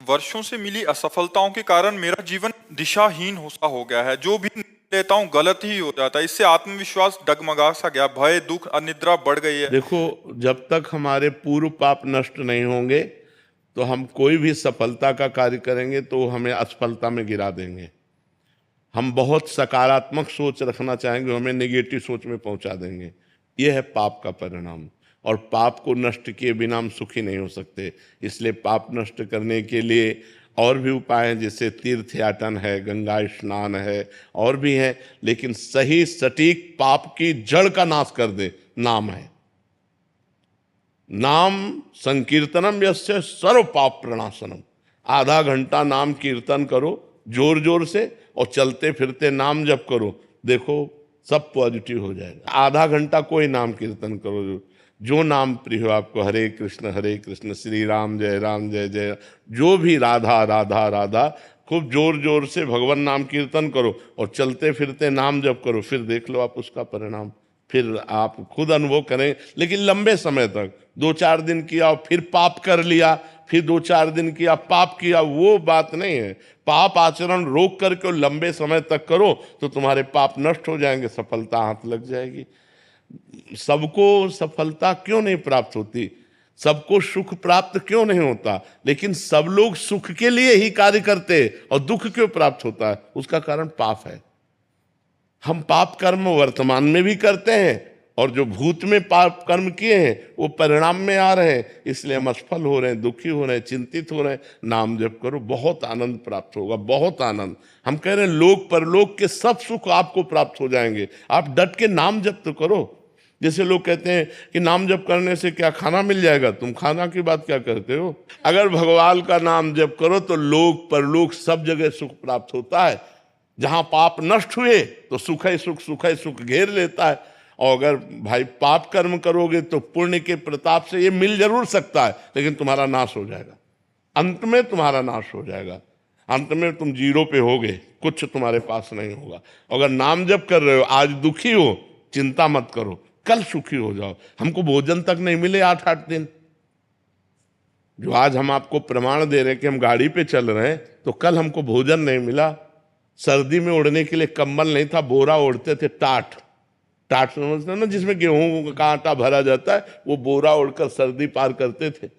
वर्षों से मिली असफलताओं के कारण मेरा जीवन दिशाहीन सा हो गया है। जो भी लेता हूँ गलत ही हो जाता है। इससे आत्मविश्वास डगमगा सा गया, भय, दुख, अनिद्रा बढ़ गई है। देखो, जब तक हमारे पूर्व पाप नष्ट नहीं होंगे तो हम कोई भी सफलता का कार्य करेंगे तो हमें असफलता में गिरा देंगे। हम बहुत सकारात्मक सोच रखना चाहेंगे, हमें नेगेटिव सोच में पहुंचा देंगे। यह है पाप का परिणाम। और पाप को नष्ट किए बिना हम सुखी नहीं हो सकते। इसलिए पाप नष्ट करने के लिए और भी उपाय हैं, जैसे तीर्थ याटन है, गंगा स्नान है, और भी है। लेकिन सही सटीक पाप की जड़ का नाश कर दे नाम है। नाम संकीर्तनम यस्य सर्व पाप प्रणाशनम। आधा घंटा नाम कीर्तन करो जोर जोर से, और चलते फिरते नाम जप करो, देखो सब पॉजिटिव हो जाएगा। आधा घंटा कोई नाम कीर्तन करो, जो नाम प्रिय हो आपको, हरे कृष्ण श्री राम जय जय, जो भी राधा राधा राधा, खूब जोर जोर से भगवान नाम कीर्तन करो और चलते फिरते नाम जप करो। फिर देख लो आप उसका परिणाम, फिर आप खुद अनुभव करें। लेकिन लंबे समय तक 2-4 दिन किया और फिर पाप कर लिया, फिर 2-4 दिन किया पाप किया, वो बात नहीं है। पाप आचरण रोक करके लंबे समय तक करो तो तुम्हारे पाप नष्ट हो जाएंगे, सफलता हाथ लग जाएगी। सबको सफलता क्यों नहीं प्राप्त होती, सबको सुख प्राप्त क्यों नहीं होता, लेकिन सब लोग सुख के लिए ही कार्य करते और दुख क्यों प्राप्त होता है? उसका कारण पाप है। हम पाप कर्म वर्तमान में भी करते हैं और जो भूत में पाप कर्म किए हैं वो परिणाम में आ रहे हैं। इसलिए हम असफल हो रहे हैं, दुखी हो रहे हैं, चिंतित हो रहे हैं। नाम जप करो, बहुत आनंद प्राप्त होगा, बहुत आनंद। हम कह रहे हैं लोक परलोक के सब सुख आपको प्राप्त हो जाएंगे। आप डट के नाम जप तो करो। जैसे लोग कहते हैं कि नाम जप करने से क्या खाना मिल जाएगा, तुम खाना की बात क्या करते हो? अगर भगवान का नाम जप करो तो लोक परलोक सब जगह सुख प्राप्त होता है। जहां पाप नष्ट हुए तो सुख ही सुख घेर लेता है। और अगर भाई पाप कर्म करोगे तो पुण्य के प्रताप से ये मिल जरूर सकता है, लेकिन तुम्हारा नाश हो जाएगा। अंत में तुम्हारा नाश हो जाएगा। अंत में तुम जीरो पे होगे, कुछ तुम्हारे पास नहीं होगा। अगर नाम जप कर रहे हो, आज दुखी हो, चिंता मत करो, कल सुखी हो जाओ। हमको भोजन तक नहीं मिले 8-8 दिन, जो आज हम आपको प्रमाण दे रहे हैं कि हम गाड़ी पे चल रहे हैं, तो कल हमको भोजन नहीं मिला। सर्दी में ओढ़ने के लिए कंबल नहीं था, बोरा ओढ़ते थे, टाट समझते हो ना, जिसमें गेहूं का आटा भरा जाता है, वो बोरा ओढ़कर सर्दी पार करते थे।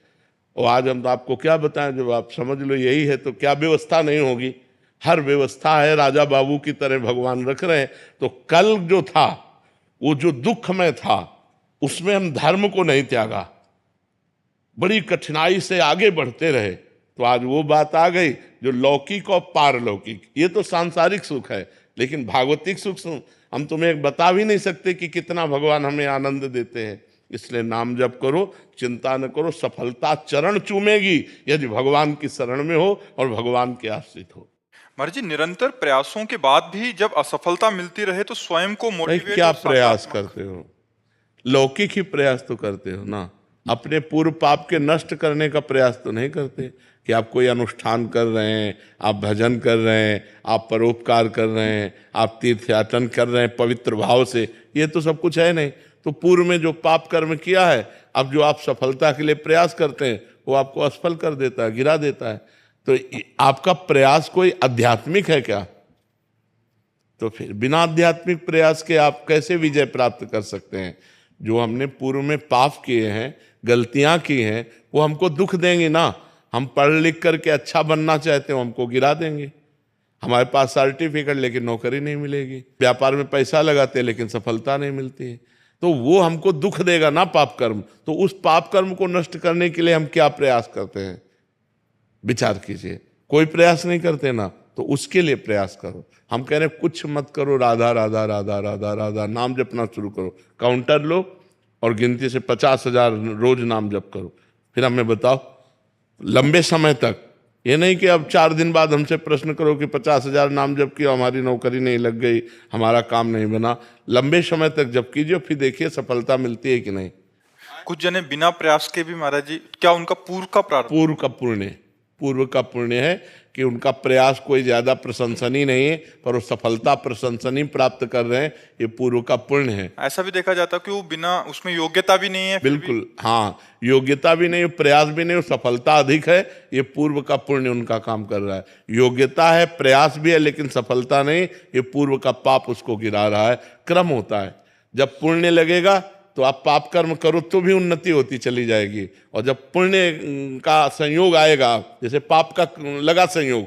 और आज हम तो आपको क्या बताएं, जब आप समझ लो यही है तो क्या व्यवस्था नहीं होगी? हर व्यवस्था है, राजा बाबू की तरह भगवान रख रहे हैं। तो कल जो था वो जो दुख में था, उसमें हम धर्म को नहीं त्यागा, बड़ी कठिनाई से आगे बढ़ते रहे, तो आज वो बात आ गई जो लौकिक और पारलौकिक। ये तो सांसारिक सुख है, लेकिन भागवतिक सुख हम तुम्हें बता भी नहीं सकते कि कितना भगवान हमें आनंद देते हैं। इसलिए नाम जप करो, चिंता न करो, सफलता चरण चूमेगी यदि भगवान की शरण में हो और भगवान के आश्रित हो। महाराज जी, निरंतर प्रयासों के बाद भी जब असफलता मिलती रहे तो स्वयं को भाई मोटिवेट क्या और प्रयास सकारात्मक। करते हो? लौकिक ही प्रयास तो करते हो ना, अपने पूर्व पाप के नष्ट करने का प्रयास तो नहीं करते। कि आप कोई अनुष्ठान कर रहे हैं, आप भजन कर रहे हैं, आप परोपकार कर रहे हैं, आप तीर्थयाटन कर रहे हैं पवित्र भाव से, ये तो सब कुछ है नहीं। तो पूर्व में जो पाप कर्म किया है, अब जो आप सफलता के लिए प्रयास करते हैं वो आपको असफल कर देता है, गिरा देता है। तो आपका प्रयास कोई आध्यात्मिक है क्या? तो फिर बिना आध्यात्मिक प्रयास के आप कैसे विजय प्राप्त कर सकते हैं? जो हमने पूर्व में पाप किए हैं, गलतियां की हैं, वो हमको दुख देंगे ना। हम पढ़ लिख करके अच्छा बनना चाहते हो, हमको गिरा देंगे। हमारे पास सर्टिफिकेट लेकिन नौकरी नहीं मिलेगी, व्यापार में पैसा लगाते हैं लेकिन सफलता नहीं मिलती है, तो वो हमको दुख देगा ना पाप कर्म। तो उस पाप कर्म को नष्ट करने के लिए हम क्या प्रयास करते हैं, विचार कीजिए। कोई प्रयास नहीं करते ना, तो उसके लिए प्रयास करो। हम कह रहे हैं कुछ मत करो, राधा राधा राधा राधा राधा नाम जपना शुरू करो। काउंटर लो और गिनती से 50,000 रोज नाम जप करो। फिर हमें बताओ लंबे समय तक। ये नहीं कि अब 4 दिन बाद हमसे प्रश्न करो कि 50,000 नाम जप किया, हमारी नौकरी नहीं लग गई, हमारा काम नहीं बना। लंबे समय तक जप कीजिए, फिर देखिए सफलता मिलती है कि नहीं। कुछ जने बिना प्रयास के भी महाराज जी, क्या उनका पूर्व का प्रारब्ध? पूर्व का पुण्य, पूर्व का पुण्य है कि उनका प्रयास कोई ज्यादा प्रशंसनीय नहीं है, पर वो सफलता प्रशंसनीय प्राप्त कर रहे हैं, ये पूर्व का पुण्य है। ऐसा भी देखा जाता है कि वो बिना उसमें योग्यता भी नहीं है, फिर भी बिल्कुल, हाँ, योग्यता भी नहीं, प्रयास भी नहीं, सफलता अधिक है, ये पूर्व का पुण्य उनका काम कर रहा है। योग्यता है, प्रयास भी है, लेकिन सफलता नहीं, ये पूर्व का पाप उसको गिरा रहा है। क्रम होता है, जब पुण्य लगेगा तो आप पाप कर्म करो तो भी उन्नति होती चली जाएगी, और जब पुण्य का संयोग आएगा, जैसे पाप का लगा संयोग,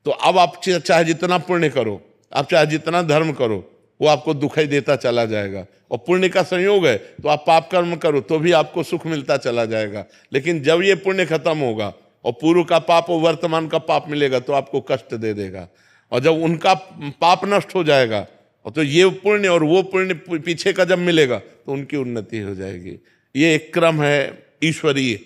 तो अब आप चाहे जितना पुण्य करो, आप चाहे जितना धर्म करो, वो आपको दुख ही देता चला जाएगा। और पुण्य का संयोग है तो आप पाप कर्म करो तो भी आपको सुख मिलता चला जाएगा। लेकिन जब ये पुण्य खत्म होगा और पूर्व का पाप और वर्तमान का पाप मिलेगा तो आपको कष्ट दे देगा। और जब उनका पाप नष्ट हो जाएगा और तो ये पुण्य और वो पुण्य पीछे का जब मिलेगा तो उनकी उन्नति हो जाएगी। ये एक क्रम है ईश्वरीय,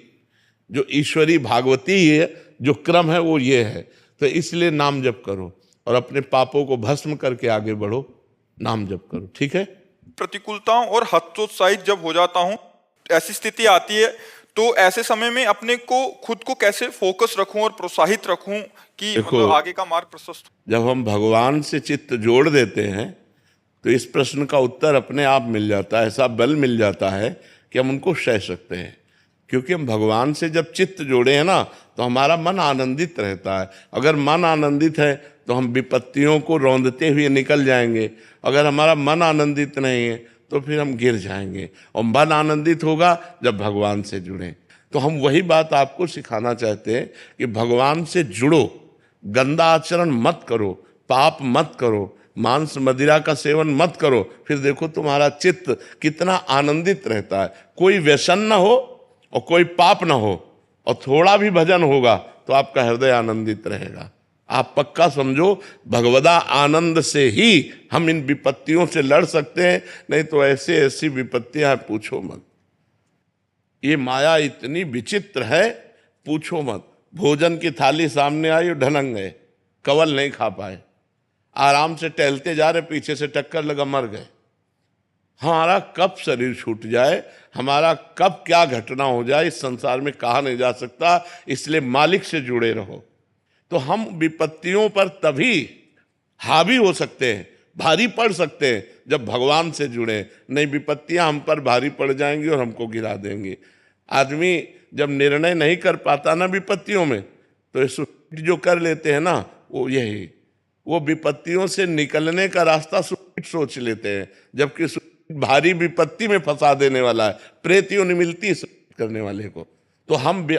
जो ईश्वरी भागवती है जो क्रम है वो ये है। तो इसलिए नाम जप करो और अपने पापों को भस्म करके आगे बढ़ो, नाम जप करो, ठीक है। प्रतिकूलताओं और हतोत्साहित जब हो जाता हूँ, ऐसी स्थिति आती है, तो ऐसे समय में अपने को खुद को कैसे फोकस रखूं और प्रोत्साहित रखूं कि मतलब आगे का मार्ग प्रशस्त हो। जब हम भगवान से चित्त जोड़ देते हैं तो इस प्रश्न का उत्तर अपने आप मिल जाता है, ऐसा बल मिल जाता है कि हम उनको सह सकते हैं। क्योंकि हम भगवान से जब चित्त जोड़े हैं ना तो हमारा मन आनंदित रहता है। अगर मन आनंदित है तो हम विपत्तियों को रौंदते हुए निकल जाएंगे, अगर हमारा मन आनंदित नहीं है तो फिर हम गिर जाएंगे। और मन आनंदित होगा जब भगवान से जुड़ें। तो हम वही बात आपको सिखाना चाहते हैं कि भगवान से जुड़ो, गंदा आचरण मत करो, पाप मत करो, मांस मदिरा का सेवन मत करो, फिर देखो तुम्हारा चित्त कितना आनंदित रहता है। कोई व्यसन ना हो और कोई पाप ना हो और थोड़ा भी भजन होगा तो आपका हृदय आनंदित रहेगा। आप पक्का समझो, भगवदा आनंद से ही हम इन विपत्तियों से लड़ सकते हैं, नहीं तो ऐसे ऐसी विपत्तियां पूछो मत। ये माया इतनी विचित्र है, पूछो मत। भोजन की थाली सामने आई और ढनक गए, कवल नहीं खा पाए, आराम से टहलते जा रहे, पीछे से टक्कर लगा, मर गए। हमारा कब शरीर छूट जाए, हमारा कब क्या घटना हो जाए, इस संसार में कहा नहीं जा सकता। इसलिए मालिक से जुड़े रहो। तो हम विपत्तियों पर तभी हावी हो सकते हैं, भारी पड़ सकते हैं जब भगवान से जुड़े, नहीं विपत्तियां हम पर भारी पड़ जाएंगी और हमको गिरा देंगी। आदमी जब निर्णय नहीं कर पाता ना विपत्तियों में, तो सुसाइड जो कर लेते हैं ना, वो यही, वो विपत्तियों से निकलने का रास्ता सुसाइड सोच लेते हैं, जबकि भारी विपत्ति में फंसा देने वाला है। प्रेत योनि मिलती है करने वाले को। तो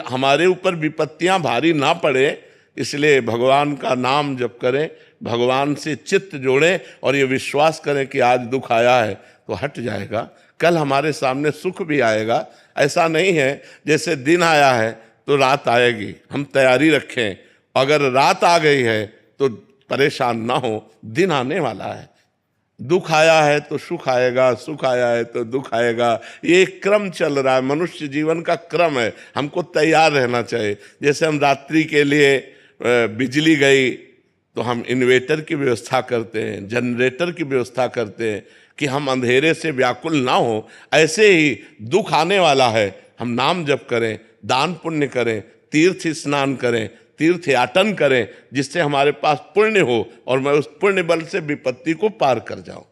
हमारे ऊपर विपत्तियां भारी ना पड़े, इसलिए भगवान का नाम जप करें, भगवान से चित्त जोड़ें और ये विश्वास करें कि आज दुख आया है तो हट जाएगा, कल हमारे सामने सुख भी आएगा। ऐसा नहीं है जैसे दिन आया है तो रात आएगी, हम तैयारी रखें। अगर रात आ गई है तो परेशान ना हो, दिन आने वाला है। दुख आया है तो सुख आएगा, सुख आया है तो दुख आएगा। ये क्रम चल रहा है, मनुष्य जीवन का क्रम है। हमको तैयार रहना चाहिए। जैसे हम रात्रि के लिए बिजली गई तो हम इन्वेटर की व्यवस्था करते हैं, जनरेटर की व्यवस्था करते हैं कि हम अंधेरे से व्याकुल ना हो। ऐसे ही दुख आने वाला है, हम नाम जप करें, दान पुण्य करें, तीर्थ स्नान करें, तीर्थ याटन करें, जिससे हमारे पास पुण्य हो और मैं उस पुण्य बल से विपत्ति को पार कर जाऊं।